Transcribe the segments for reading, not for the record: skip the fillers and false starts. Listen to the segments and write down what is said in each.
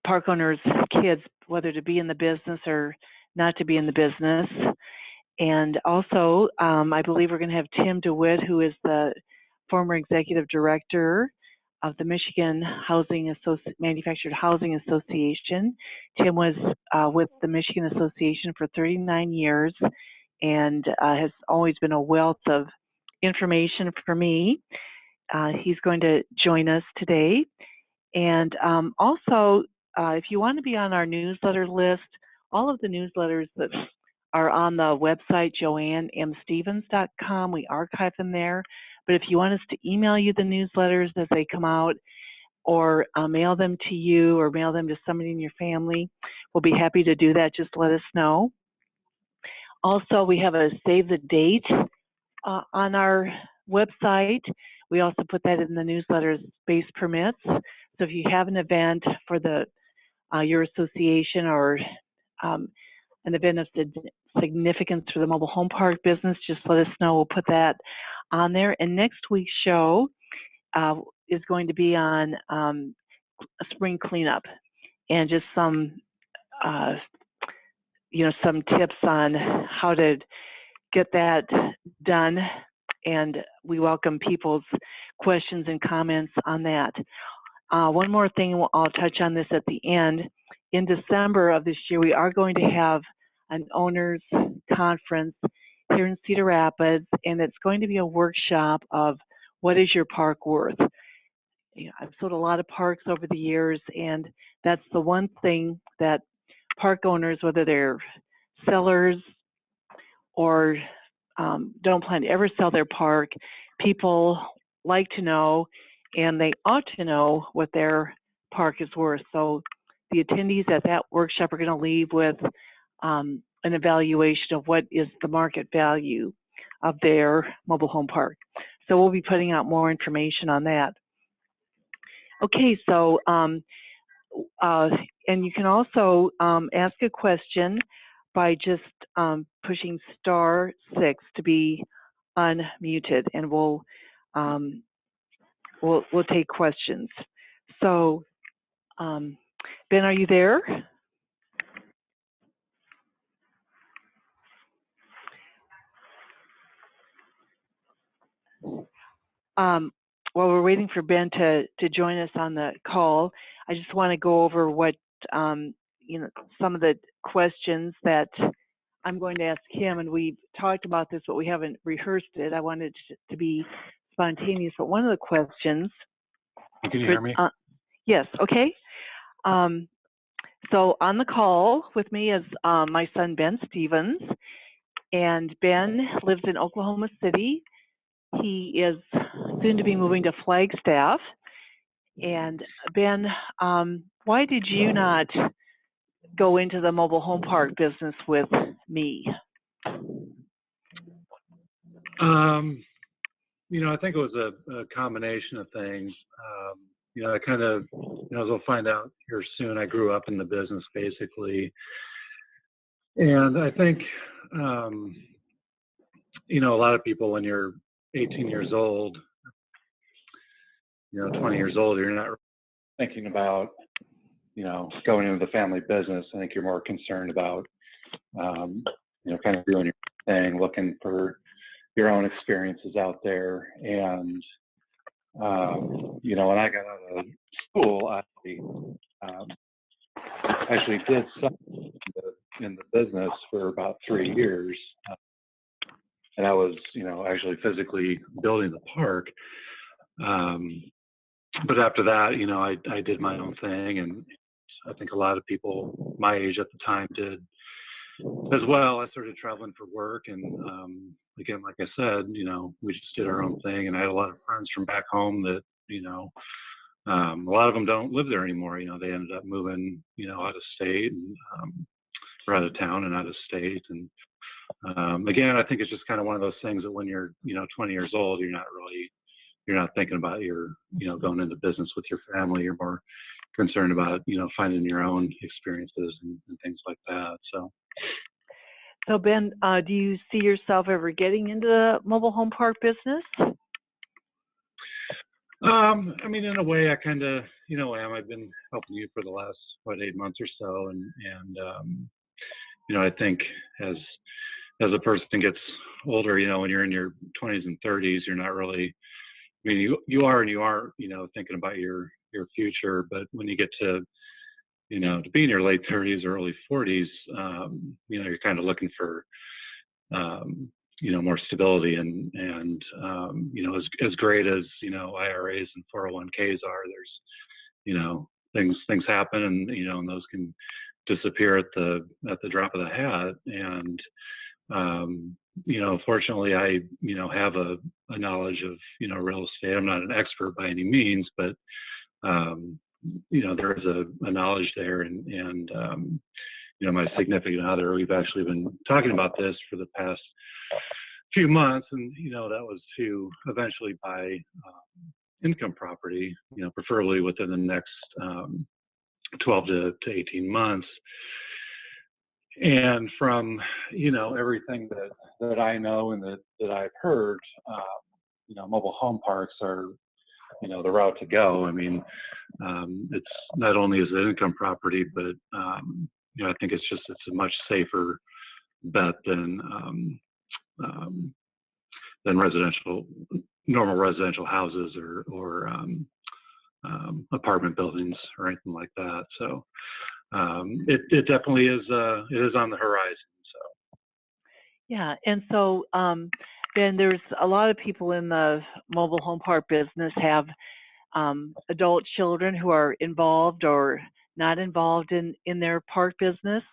park owners' kids, whether to be in the business or not to be in the business. And also, I believe we're going to have Tim DeWitt, who is the former executive director of the Michigan Manufactured Housing Association. Tim was with the Michigan Association for 39 years and has always been a wealth of information for me. He's going to join us today. And also, if you want to be on our newsletter list, all of the newsletters that are on the website, JoanneMStevens.com. We archive them there. But if you want us to email you the newsletters as they come out, or mail them to you, or mail them to somebody in your family, we'll be happy to do that. Just let us know. Also, we have a save the date on our website. We also put that in the newsletter, space permits. So if you have an event for your association, or an event of significance for the mobile home park business, just let us know. We'll put that on there. And next week's show is going to be on spring cleanup, and just some tips on how to get that done. And we welcome people's questions and comments on that. One more thing, I'll touch on this at the end. In December of this year, we are going to have an owners conference here in Cedar Rapids, and it's going to be a workshop of what is your park worth. I've sold a lot of parks over the years, and that's the one thing that park owners, whether they're sellers or don't plan to ever sell their park, people like to know, and they ought to know what their park is worth. So the attendees at that workshop are going to leave with an evaluation of what is the market value of their mobile home park. So we'll be putting out more information on that. Okay, so and you can also ask a question by just pushing *6 to be unmuted, and we'll take questions. So Ben, are you there? While we're waiting for Ben to join us on the call, I just want to go over what some of the questions that I'm going to ask him, and we've talked about this, but we haven't rehearsed it. I wanted to be spontaneous, but one of the questions. Can you hear me? Yes. Okay. So on the call with me is my son Ben Stevens, and Ben lives in Oklahoma City. He is soon to be moving to Flagstaff. And Ben, why did you not go into the mobile home park business with me? I think it was a combination of things. I kind of, as we'll find out here soon, I grew up in the business basically. And I think, a lot of people, when you're 18 years old, 20 years old, you're not thinking about, going into the family business. I think you're more concerned about, kind of doing your thing, looking for your own experiences out there. And, when I got out of school, I actually did something in the business for about 3 years. And I was, actually physically building the park. But after that, I did my own thing, and I think a lot of people my age at the time did as well. I started traveling for work, and again, like I said, we just did our own thing. And I had a lot of friends from back home that, a lot of them don't live there anymore. They ended up moving, out of state and or out of town and out of state. And again, I think it's just kind of one of those things that when you're, 20 years old, you're not thinking about your, going into business with your family. You're more concerned about, finding your own experiences and things like that. So Ben, do you see yourself ever getting into the mobile home park business? I mean, in a way, I kind of, am. I've been helping you for the last 8 months or so, and I think as a person gets older, when you're in your 20s and 30s, you're not really. I mean, you are and you aren't, thinking about your future. But when you get to to be in your late 30s or early 40s, you're kind of looking for more stability and as great as IRAs and 401ks are, there's things happen, and those can disappear at the drop of the hat. And fortunately, I have a knowledge of real estate. I'm not an expert by any means, but there is a knowledge there, and my significant other, we've actually been talking about this for the past few months, and that was to eventually buy income property, preferably within the next 12 to 18 months. And from everything that I know and that I've heard, mobile home parks are the route to go. I mean, it's not only is it income property, but I think it's a much safer bet than normal residential houses or apartment buildings or anything like that. So it definitely is. It is on the horizon. So Yeah, and so then there's a lot of people in the mobile home park business have adult children who are involved or not involved in their park business.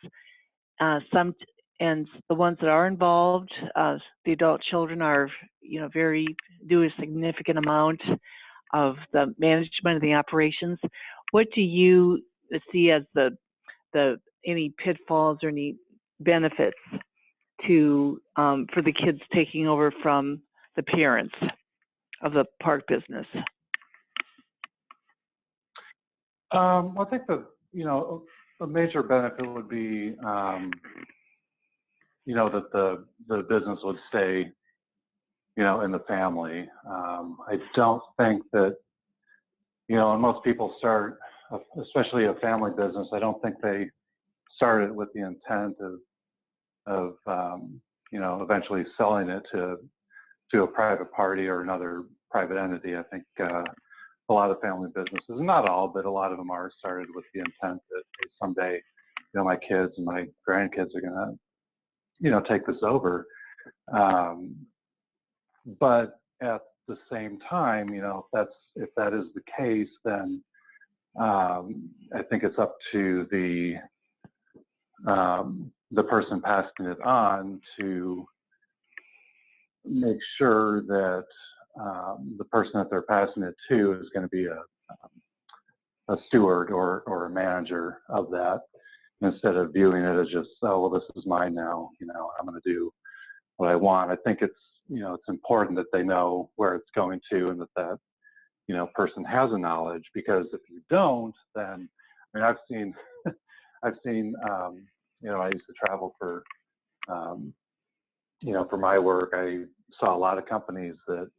And the ones that are involved, the adult children are, do a significant amount of the management of the operations. What do you see as any pitfalls or any benefits to for the kids taking over from the parents of the park business? I think a major benefit would be that the business would stay in the family. I don't think that when most people start, especially a family business, I don't think they started with the intent of eventually selling it to a private party or another private entity. I think a lot of family businesses, not all, but a lot of them are started with the intent that someday, my kids and my grandkids are going to, take this over. But at the same time, if that is the case, then I think it's up to the person passing it on to make sure that the person that they're passing it to is going to be a steward or a manager of that, instead of viewing it as just, oh, well, this is mine now, I'm going to do what I want. I think it's important that they know where it's going to, and that person has a knowledge, because if you don't, then, I mean, I've seen I used to travel for for my work. I saw a lot of companies that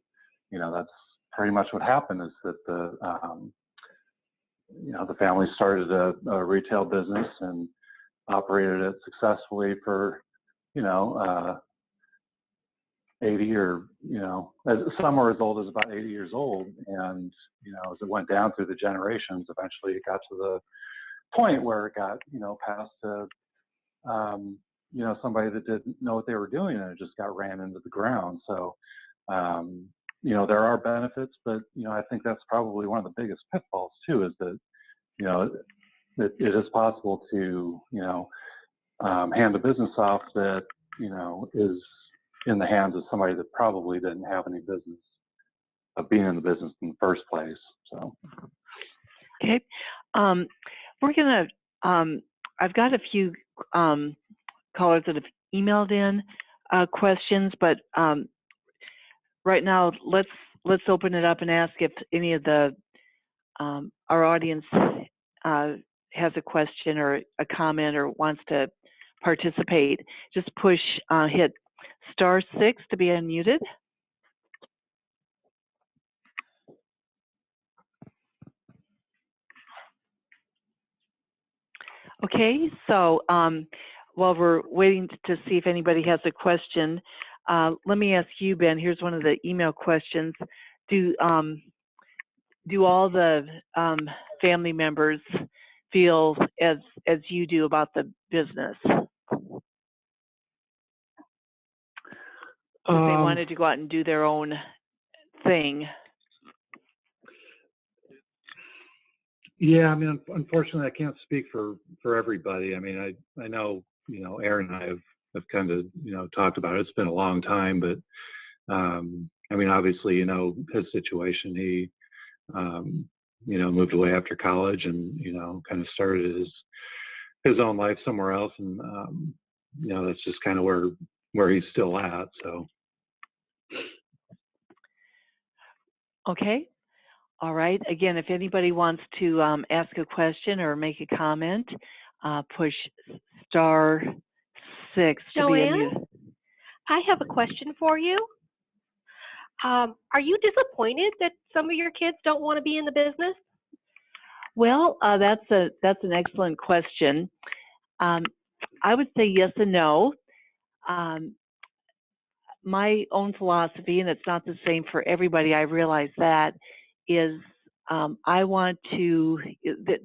that's pretty much what happened, is that the family started a retail business and operated it successfully for 80 or some were as old as about 80 years old, and as it went down through the generations, eventually it got to the point where it got passed to somebody that didn't know what they were doing, and it just got ran into the ground. So there are benefits, but I think that's probably one of the biggest pitfalls too, is that it is possible to hand a business off that is in the hands of somebody that probably didn't have any business of being in the business in the first place. So okay, we're gonna I've got a few callers that have emailed in questions, but right now let's open it up and ask if any of the our audience has a question or a comment or wants to participate. Just hit *6 to be unmuted. Okay, so while we're waiting to see if anybody has a question, let me ask you, Ben. Here's one of the email questions. Do all the family members feel as you do about the business? If they wanted to go out and do their own thing. Yeah, I mean, unfortunately, I can't speak for everybody. I mean, I know, Aaron and I have kind of, talked about it. It's been a long time, but I mean, obviously, his situation. He, moved away after college, and kind of started his own life somewhere else, and that's just kind of where he's still at. So. Okay. All right. Again, if anybody wants to ask a question or make a comment, push *6 to Joanne, be unmuted. I have a question for you. Are you disappointed that some of your kids don't want to be in the business? Well, that's an excellent question. I would say yes and no. My own philosophy, and it's not the same for everybody, I realize that, is I want to,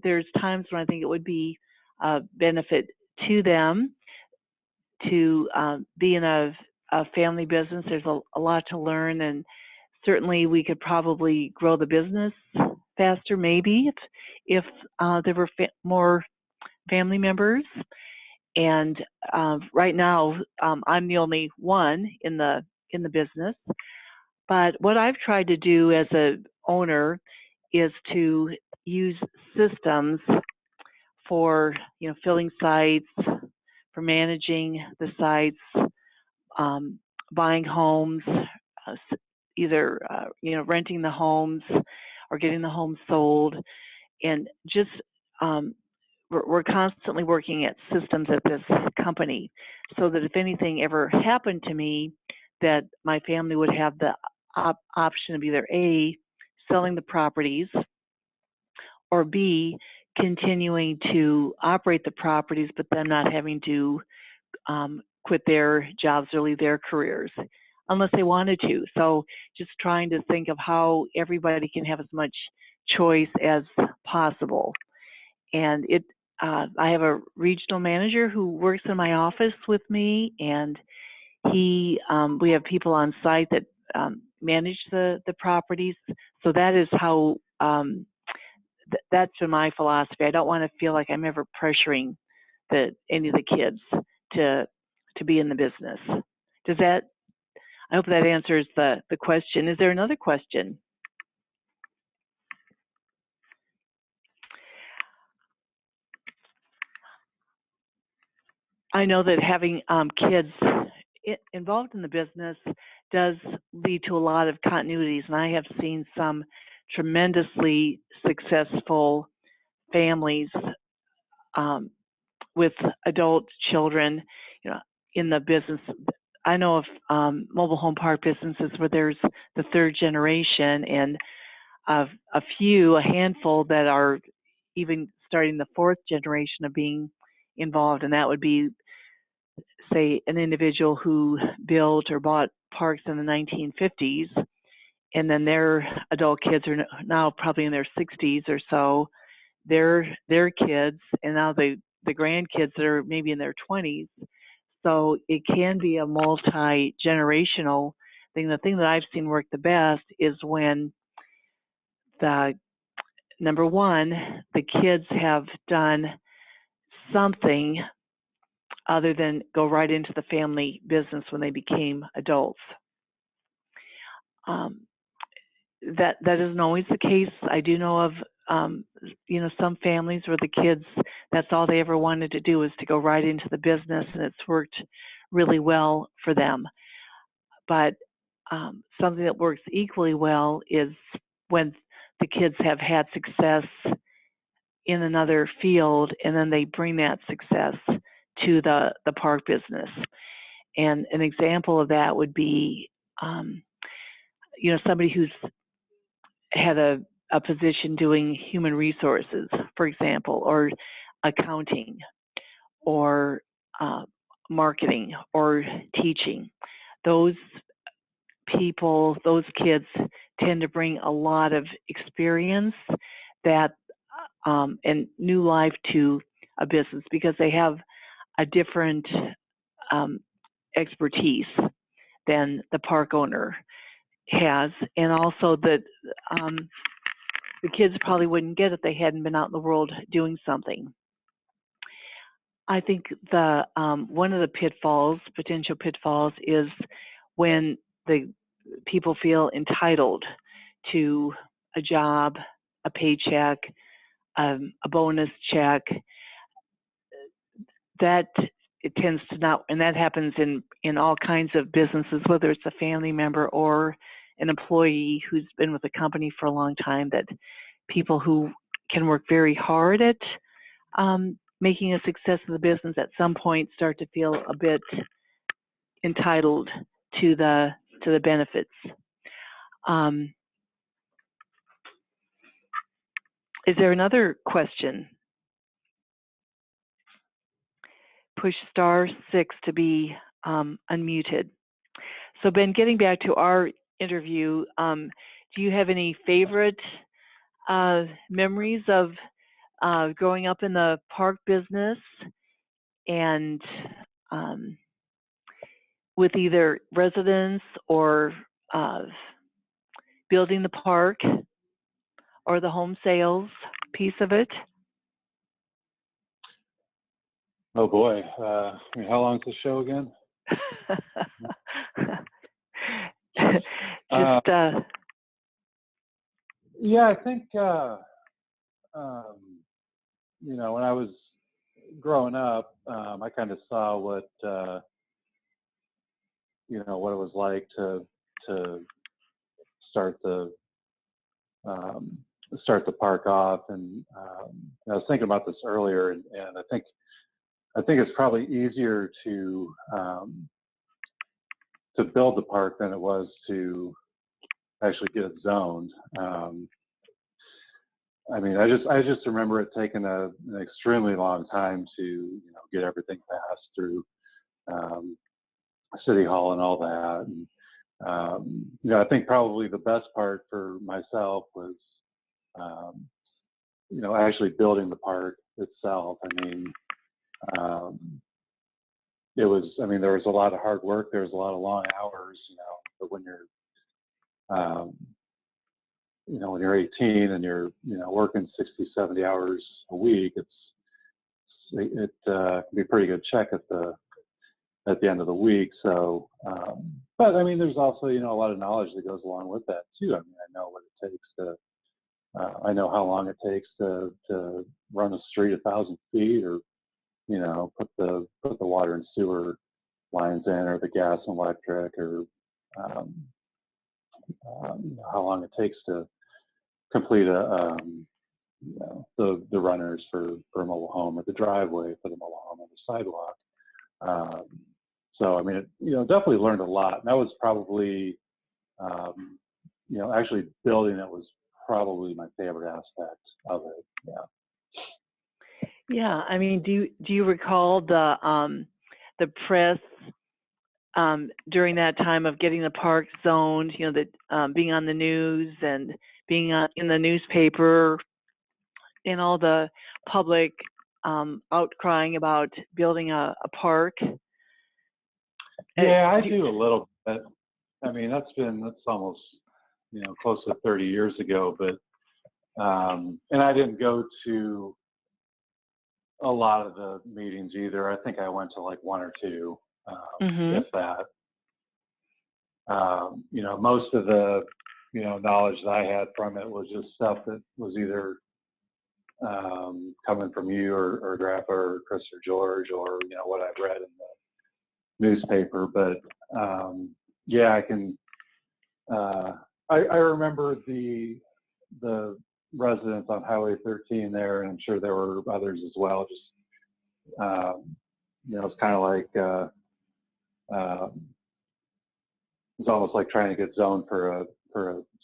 there's times when I think it would be a benefit to them to be in a family business. There's a lot to learn, and certainly we could probably grow the business faster, maybe, if there were more family members. And right now, I'm the only one in the business. But what I've tried to do as an owner is to use systems for filling sites, for managing the sites, buying homes, either renting the homes or getting the homes sold, and just we're constantly working at systems at this company, so that if anything ever happened to me, that my family would have the option of either A, selling the properties, or B, continuing to operate the properties, but them not having to quit their jobs or leave their careers unless they wanted to. So just trying to think of how everybody can have as much choice as possible. And I have a regional manager who works in my office with me, and we have people on site that manage the properties. So that is how, that's been my philosophy. I don't want to feel like I'm ever pressuring any of the kids to be in the business. I hope that answers the question. Is there another question? I know that having kids involved in the business does lead to a lot of continuities, and I have seen some tremendously successful families with adult children, in the business. I know of mobile home park businesses where there's the third generation, and a handful that are even starting the fourth generation of being involved, and that would be, say, an individual who built or bought parks in the 1950s, and then their adult kids are now probably in their 60s or so, their kids, and now the grandkids that are maybe in their 20s. So it can be a multi-generational thing. The thing that I've seen work the best is when number one, the kids have done something other than go right into the family business when they became adults. That isn't always the case. I do know of some families where the kids, that's all they ever wanted to do was to go right into the business, and it's worked really well for them. But something that works equally well is when the kids have had success in another field, and then they bring that success to the park business. And an example of that would be, somebody who's had a position doing human resources, for example, or accounting or marketing or teaching. Those people, those kids tend to bring a lot of experience that and new life to a business because they have a different expertise than the park owner has, and also that the kids probably wouldn't get if they hadn't been out in the world doing something. I think the one of the pitfalls, potential pitfalls, is when the people feel entitled to a job, a paycheck, a bonus check. That it tends to not, and that happens in all kinds of businesses, whether it's a family member or an employee who's been with the company for a long time, that people who can work very hard at making a success of the business at some point start to feel a bit entitled to the benefits. Is there another question? Push *6 to be unmuted. So Ben, getting back to our interview, do you have any favorite memories of growing up in the park business and with either residents or building the park or the home sales piece of it? Oh boy, how long is the show again? Just yeah, I think you know, when I was growing up, I kind of saw what you know, what it was like to start the park off, and I was thinking about this earlier, and I think it's probably easier to build the park than it was to actually get it zoned. I mean, I just remember it taking an extremely long time to, you know, get everything passed through City Hall and all that. And you know, I think probably the best part for myself was, you know, actually building the park itself. I mean, it was, I mean, there was a lot of hard work. There was a lot of long hours, you know, but when you're, you know, when you're 18 and you're, you know, working 60, 70 hours a week, it can be a pretty good check at the end of the week. So, but I mean, there's also, you know, a lot of knowledge that goes along with that too. I mean, I know what it takes to, I know how long it takes to run a street 1,000 feet, or, you know, put the water and sewer lines in, or the gas and electric, or how long it takes to complete a you know, the runners for a mobile home, or the driveway for the mobile home, or the sidewalk. So I mean, it, you know, definitely learned a lot. And that was probably, you know, actually building it was probably my favorite aspect of it. Yeah. Yeah, I mean, do you recall the press during that time of getting the park zoned? You know, that being on the news and being in the newspaper, and all the public outcrying about building a park. Yeah, I do a little bit. I mean, that's almost, you know, close to 30 years ago, but and I didn't go to a lot of the meetings either. I think I went to like one or two, if that. You know, most of the, you know, knowledge that I had from it was just stuff that was either coming from you or Grandpa or Chris or George, or, you know, what I've read in the newspaper. But yeah, I can. I remember the residents on Highway 13 there, and I'm sure there were others as well. Just you know, it's kind of like it's almost like trying to get zoned for a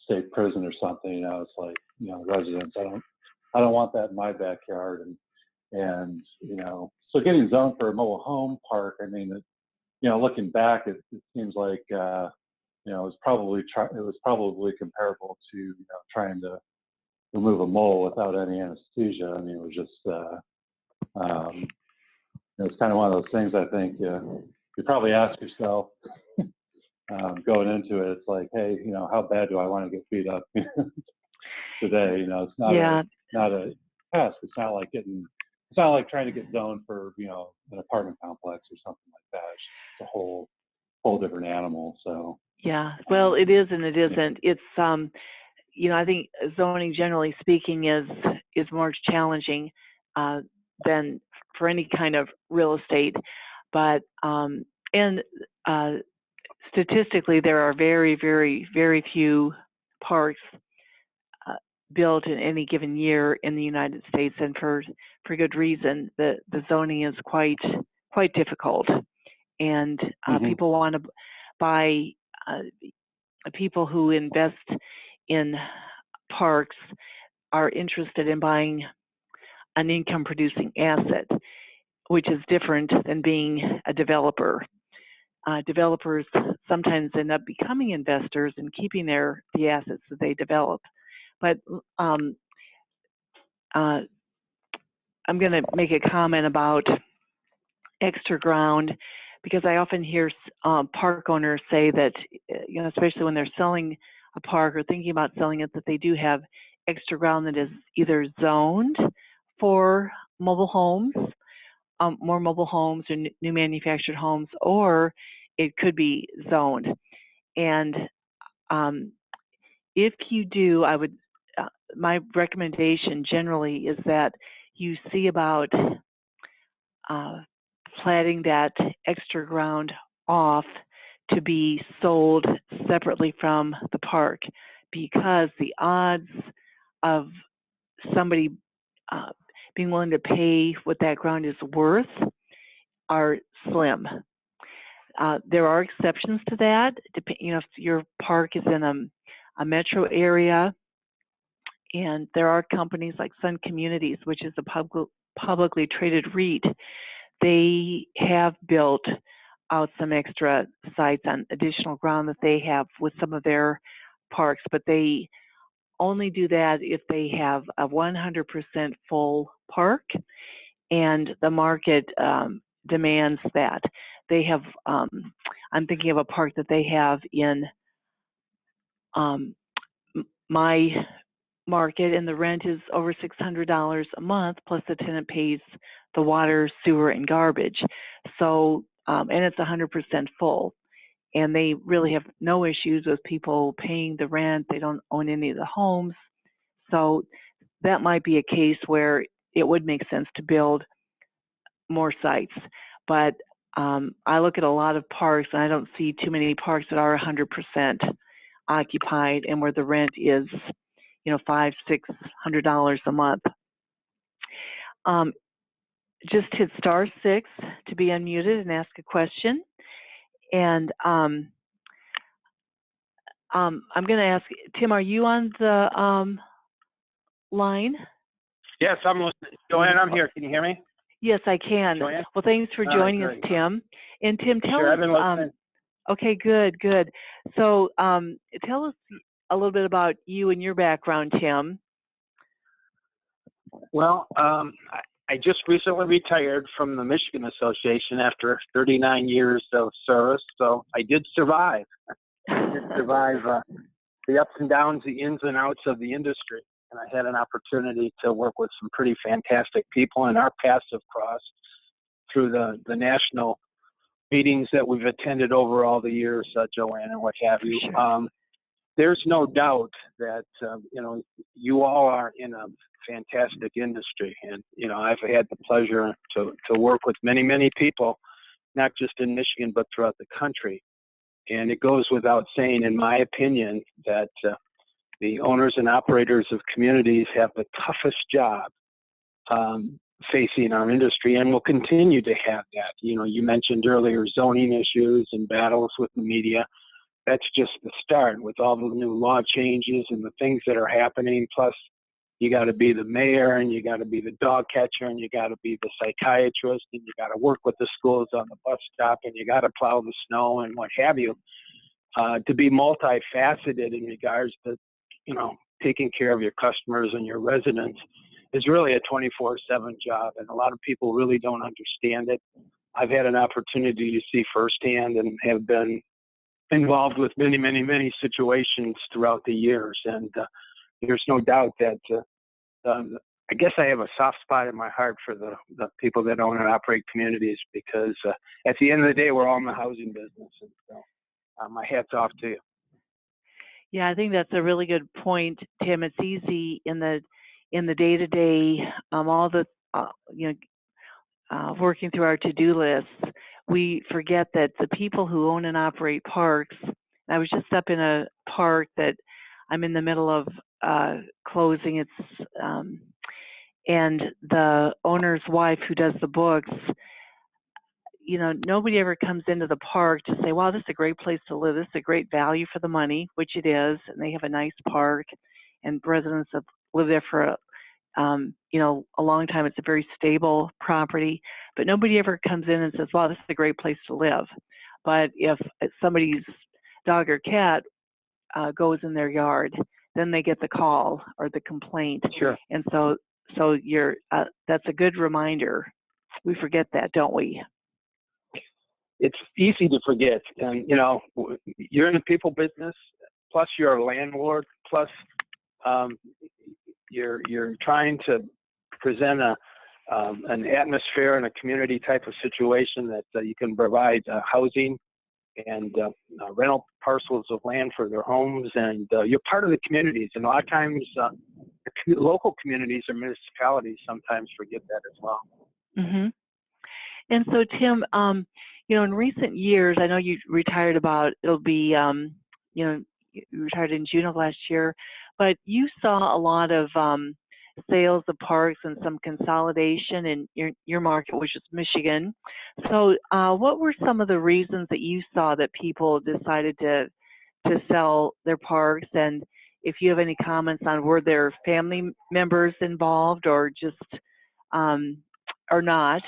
state prison or something. You know, it's like, you know, residents, I don't want that in my backyard. And And, so getting zoned for a mobile home park, I mean, looking back, it seems like, it was probably comparable to, trying to remove a mole without any anesthesia. I mean, it was just, it's kind of one of those things. I think you probably ask yourself going into it. It's like, hey, how bad do I want to get beat up today? It's not a test. It's not like trying to get zoned for an apartment complex or something like that. It's a whole different animal. So yeah, well, it is and it isn't. It's I think zoning, generally speaking, is more challenging than for any kind of real estate, but and statistically, there are very, very, very few parks built in any given year in the United States, and for good reason. The zoning is quite difficult, and people want to buy. People who invest in parks are interested in buying an income-producing asset, which is different than being a developer. Developers sometimes end up becoming investors and keeping the assets that they develop. But I'm going to make a comment about extra ground, because I often hear park owners say that, especially when they're selling a park or thinking about selling it, that they do have extra ground that is either zoned for mobile homes, more mobile homes or new manufactured homes, or it could be zoned. And if you do, my recommendation generally is that you see about platting that extra ground off to be sold separately from the park, because the odds of somebody being willing to pay what that ground is worth are slim. There are exceptions to that. If your park is in a metro area, and there are companies like Sun Communities, which is a publicly traded REIT. They have built out some extra sites on additional ground that they have with some of their parks, but they only do that if they have a 100% full park and the market demands that. They have, I'm thinking of a park that they have in my market, and the rent is over $600 a month, plus the tenant pays the water, sewer, and garbage. So, and it's 100% full. And they really have no issues with people paying the rent. They don't own any of the homes. So that might be a case where it would make sense to build more sites. But I look at a lot of parks, and I don't see too many parks that are 100% occupied and where the rent is, $500-600 a month. Just hit *6 to be unmuted and ask a question. And I'm going to ask Tim, are you on the line? Yes, I'm listening. Joanne, I'm here. Can you hear me? Yes, I can. Joanne? Well, thanks for joining us, Tim. And Tim, tell us. I've been listening. Okay, good. So tell us a little bit about you and your background, Tim. Well, I just recently retired from the Michigan Association after 39 years of service, so I did survive. I did survive the ups and downs, the ins and outs of the industry, and I had an opportunity to work with some pretty fantastic people, and our paths have crossed through the national meetings that we've attended over all the years, Joanne, and what have you. Sure. There's no doubt that, you all are in a fantastic industry. And, I've had the pleasure to work with many, many people, not just in Michigan, but throughout the country. And it goes without saying, in my opinion, that the owners and operators of communities have the toughest job facing our industry, and will continue to have that. You mentioned earlier zoning issues and battles with the media. That's just the start with all the new law changes and the things that are happening, plus You got to be the mayor, and you got to be the dog catcher, and you got to be the psychiatrist, and you got to work with the schools on the bus stop, and you got to plow the snow and what have you. To be multifaceted in regards to, taking care of your customers and your residents is really a 24/7 job, and a lot of people really don't understand it. I've had an opportunity to see firsthand and have been involved with many, many, many situations throughout the years, and there's no doubt that I guess I have a soft spot in my heart for the people that own and operate communities, because at the end of the day, we're all in the housing business, and so my hat's off to you. Yeah, I think that's a really good point, Tim. It's easy in the day-to-day, all the working through our to-do lists, we forget that the people who own and operate parks. I was just up in a park that I'm in the middle of closing. It's and the owner's wife, who does the books, nobody ever comes into the park to say, wow, this is a great place to live. This is a great value for the money, which it is. And they have a nice park, and residents have lived there for a long time. It's a very stable property, but nobody ever comes in and says, wow, this is a great place to live. But if somebody's dog or cat goes in their yard, then they get the call or the complaint. Sure. And so you're that's a good reminder. We forget that, don't we? It's easy to forget, and you're in the people business, plus you're a landlord, plus you're trying to present an atmosphere and a community type of situation that you can provide housing and rental parcels of land for their homes, and you're part of the communities. And a lot of times, local communities or municipalities sometimes forget that as well. Mm-hmm. And so, Tim, in recent years, I know you retired it'll be, you retired in June of last year, but you saw a lot of sales of parks and some consolidation in your market, which is Michigan. So what were some of the reasons that you saw that people decided to sell their parks? And if you have any comments on, were there family members involved or just or not?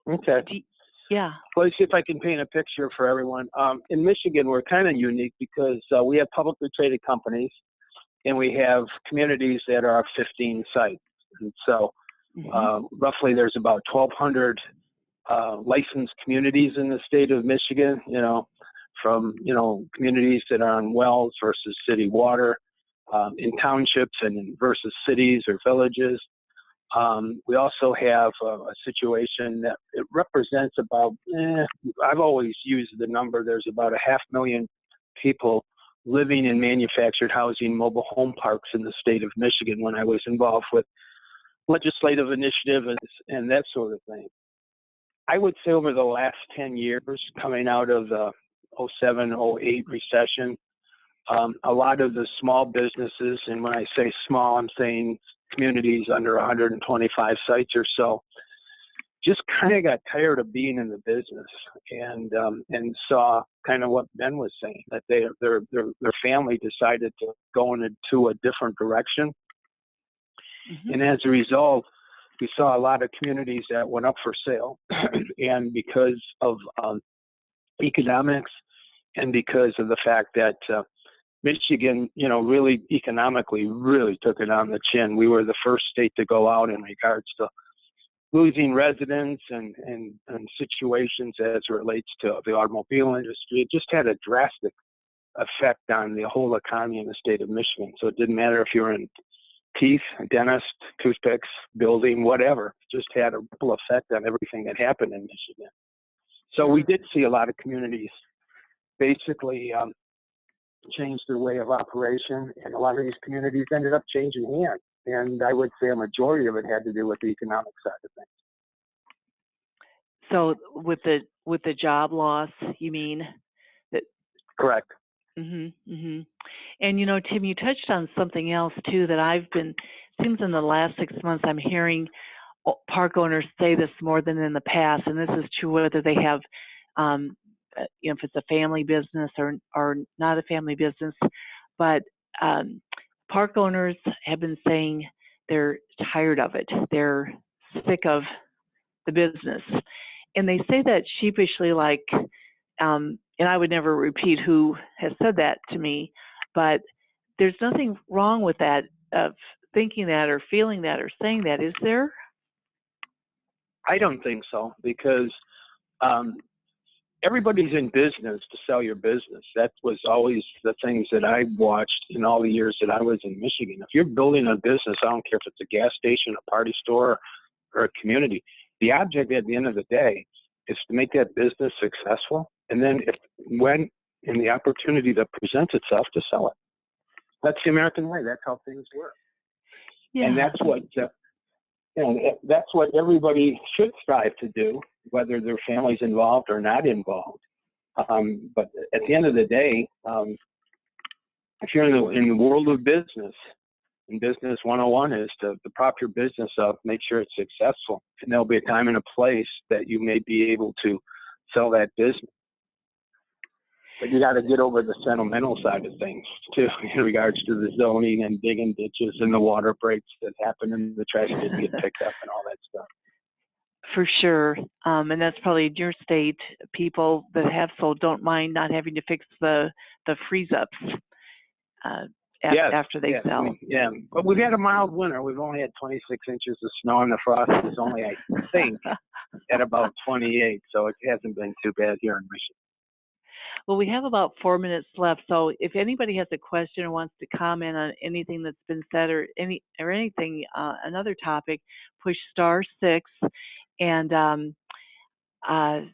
Okay. Yeah. Well, let's see if I can paint a picture for everyone. In Michigan, we're kind of unique because we have publicly traded companies, and we have communities that are 15 sites. And so roughly there's about 1,200 licensed communities in the state of Michigan, from, communities that are on wells versus city water, in townships and versus cities or villages. We also have a situation that it represents about, I've always used the number, there's about 500,000 people living in manufactured housing mobile home parks in the state of Michigan when I was involved with legislative initiative and that sort of thing. I would say over the last 10 years, coming out of the 07, 08 recession, a lot of the small businesses, and when I say small, I'm saying communities under 125 sites or so, just kind of got tired of being in the business and saw kind of what Ben was saying, that their family decided to go into a different direction. Mm-hmm. And as a result, we saw a lot of communities that went up for sale. And because of economics and because of the fact that Michigan, really economically really took it on the chin. We were the first state to go out in regards to losing residents and situations as it relates to the automobile industry. It just had a drastic effect on the whole economy in the state of Michigan. So it didn't matter if you were in teeth, dentist, toothpicks, building, whatever. It just had a ripple effect on everything that happened in Michigan. So we did see a lot of communities basically change their way of operation, and a lot of these communities ended up changing hands. And I would say a majority of it had to do with the economic side of things. So with the job loss, you mean? That? Correct. Mm-hmm. Mm-hmm. And Tim, you touched on something else too that seems in the last 6 months I'm hearing park owners say this more than in the past, and this is true whether they have if it's a family business or not a family business, but park owners have been saying they're tired of it. They're sick of the business. And they say that sheepishly, like, and I would never repeat who has said that to me, but there's nothing wrong with that, of thinking that or feeling that or saying that, is there? I don't think so, because everybody's in business to sell your business. That was always the things that I watched in all the years that I was in Michigan. If you're building a business, I don't care if it's a gas station, a party store, or a community, the object at the end of the day is to make that business successful. And then when the opportunity that presents itself, to sell it. That's the American way. That's how things work. Yeah. And that's what that's what everybody should strive to do, whether their family's involved or not involved. But at the end of the day, if you're in the world of business, and business 101 is to prop your business up, make sure it's successful, and there'll be a time and a place that you may be able to sell that business. But you got to get over the sentimental side of things too, in regards to the zoning and digging ditches and the water breaks that happen and the trash didn't get picked up and all that stuff. For sure. And that's probably in your state. People that have sold don't mind not having to fix the freeze ups after they sell. Yeah, but we've had a mild winter. We've only had 26 inches of snow, and the frost is only, I think, at about 28. So it hasn't been too bad here in Michigan. Well, we have about 4 minutes left, so if anybody has a question or wants to comment on anything that's been said or anything, another topic, push *6. And I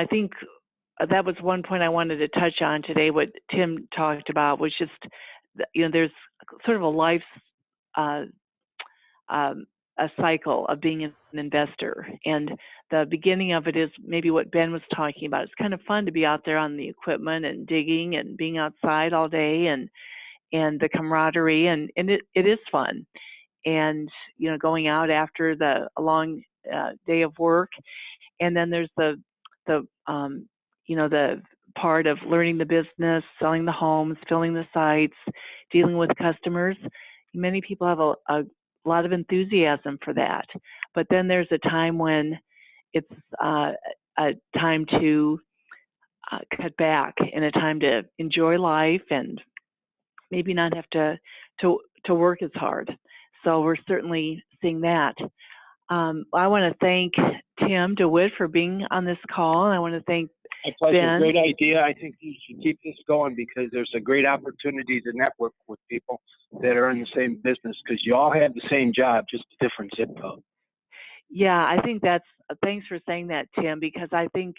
think that was one point I wanted to touch on today. What Tim talked about was just, there's sort of a life, a cycle of being an investor, and the beginning of it is maybe what Ben was talking about. It's kind of fun to be out there on the equipment and digging and being outside all day, and the camaraderie, and it is fun. And going out after a long day of work, and then there's the part of learning the business, selling the homes, filling the sites, dealing with customers. Many people have a lot of enthusiasm for that, but then there's a time when it's a time to cut back, and a time to enjoy life and maybe not have to work as hard. So we're certainly seeing that. I want to thank Tim DeWitt for being on this call, and I want to thank Ben. Great idea. I think you should keep this going, because there's a great opportunity to network with people that are in the same business, because you all have the same job, just a different zip code. Yeah, I think thanks for saying that, Tim, because I think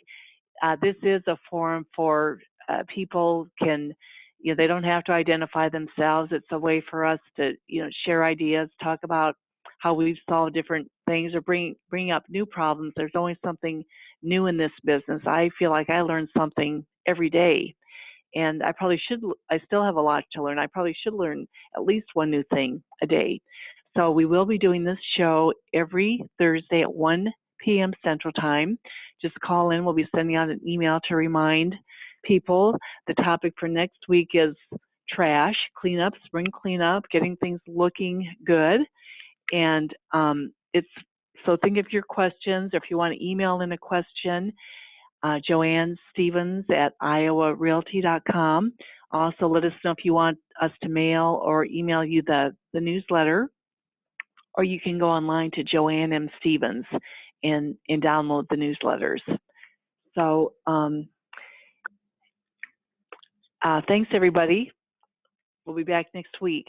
this is a forum for people they don't have to identify themselves. It's a way for us to, share ideas, talk about how we've solved different things, or bring up new problems. There's always something new in this business. I feel like I learn something every day, and I still have a lot to learn. I probably should learn at least one new thing a day. So we will be doing this show every Thursday at 1 p.m. Central Time. Just call in. We'll be sending out an email to remind people. The topic for next week is trash, cleanup, spring cleanup, getting things looking good. And so think of your questions, or if you want to email in a question, Joanne Stevens at iowarealty.com. Also, let us know if you want us to mail or email you the newsletter, or you can go online to Joanne M. Stevens and download the newsletters. So thanks, everybody. We'll be back next week.